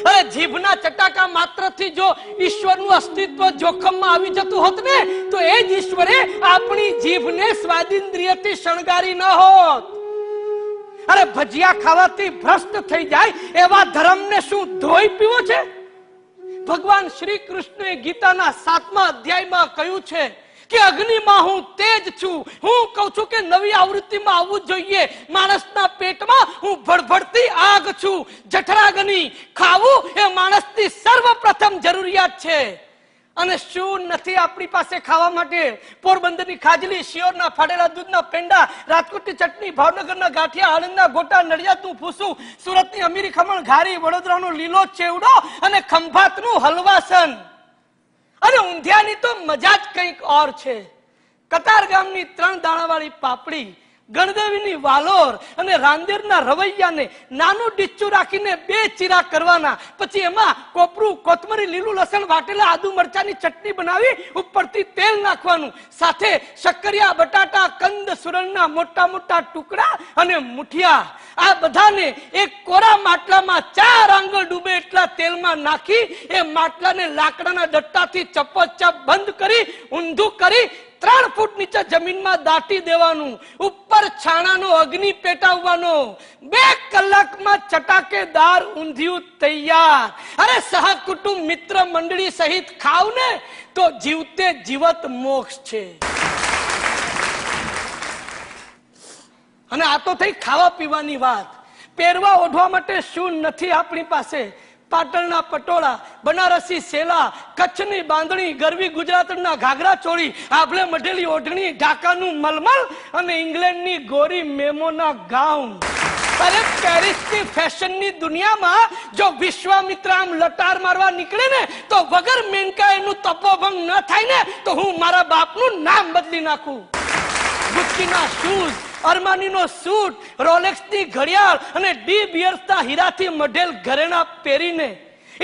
અરે જીભના ચટાકા માત્રથી જો ઈશ્વરનું અસ્તિત્વ જોખમમાં આવી જતું હોત ને તો એ જ ઈશ્વરે આપણી જીભને સ્વાદિન્દ્રિયથી શણગારી ન હોત. અરે ભજીયા ખાવાથી ભ્રષ્ટ થઈ જાય એવા ધર્મને શું ધોઈ પીવો છે? ભગવાન શ્રી કૃષ્ણએ ગીતાના 7મા અધ્યાયમાં કહ્યું છે કે અગ્નિમાં હું તેજ છું. હું કહું છું કે નવી આવૃત્તિમાં આવવું જોઈએ. માણસના પેટમાં હું ભડભડતી આગ છું. જઠરાગ્નિ ખાવું એ માણસની સર્વપ્રથમ જરૂરિયાત છે. અને શું નથી આપણી પાસે ખાવા માટે? પોરબંદરની ખાજલી, શિયોરના ફાડેલા દૂધના પેંડા, રાજકોટની ચટણી, ભાવનગરના ગાંઠિયા, આણંદના ગોટા, નડિયાદનું ફૂસું, સુરતની અમીરી ખમણ ઘારી, વડોદરાનો લીલો ચેવડો અને ખંભાતનું હલવાસન. અને ઊંધિયાની તો મજા જ કંઈક ઓર છે. કતાર ગામની 3 દાણાવાળી પાપડી, ગણદેવીની વાલોર અને રાંદેરના રવૈયાને નાનું ડીચ્ચું રાખીને 2 ચીરા કરવાના, પછી એમાં કોપરું, કોથમરી, લીલું લસણ, વાટેલા આદુ મરચાની ચટણી બનાવી ઉપરથી તેલ નાખવાનું, સાથે શક્કરિયા, બટાટા, કંદ, સુરણના મોટા મોટા ટુકડા અને મુઠિયા. આ બધાને એક કોરા માટલામાં 4 આંગળ ડૂબે એટલા તેલમાં નાખી એ માટલાને લાકડાના ડટ્ટાથી ચપોચપ બંધ કરી ઊંધું કરી 3 ફૂટ નીચે જમીનમાં દાટી દેવાનું. ઉપર છાણાનો અગ્નિ પેટાવવાનો. 2 કલાકમાં ચટાકેદાર ઊંધિયું તૈયાર. અરે સહકુટુંબ મિત્ર મંડળી સહિત ખાવ ને તો જીવતે જીવત મોક્ષ છે. અને આ તો થઈ ખાવા પીવાની વાત. પહેરવા ઓઢવા માટે શું નથી આપણી પાસે? પાટણના પટોળા, બનારસી સેલા, કચ્છની બાંધણી, ગરવી ગુજરાતના ઘાઘરા ચોળી, આભલે મઢેલી ઓઢણી, ઢાકાનું મલમલ અને ઇંગ્લેન્ડની ગોરી મેમોના ગાઉન. અરે પેરિસની ફેશનની દુનિયામાં જો વિશ્વામિત્ર આમ લટાર મારવા નીકળે ને તો વગર મેનકાએનું તપોભંગ ન થાય ને તો હું મારા બાપનું નામ બદલી નાખું. ગુચ્ચીના શૂઝ, અરમાનીનો સૂટ, રોલેક્સની ઘડિયાળ અને ડી બિયર્સના હીરાથી મઢેલ ઘરેણા પહેરીને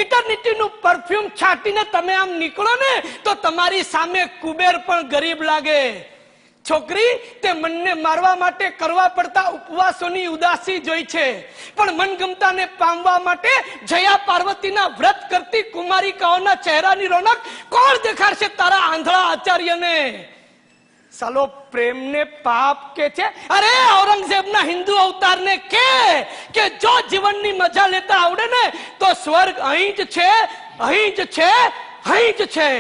ઇટર્નિટીનું પરફ્યુમ છાંટીને તમે આમ નીકળો ને તો તમારી સામે કુબેર પણ ગરીબ લાગે. છોકરી, તે મનને મારવા માટે કરવા પડતા ઉપવાસોની ઉદાસી જોઈ છે, પણ મનગમતાને પામવા માટે જયા પાર્વતીના વ્રત કરતી કુમારિકાઓના ચહેરાની રોનક કોણ દેખાડશે તારા આંધળા આચાર્યને? સાલો પ્રેમને પાપ કે છે? અરે ઔરંગઝેબના હિન્દુ અવતારને કે જો જીવનની મજા લેતા આવડે ને તો સ્વર્ગ અહીં જ છે, અહીં જ છે, અહીં જ છે.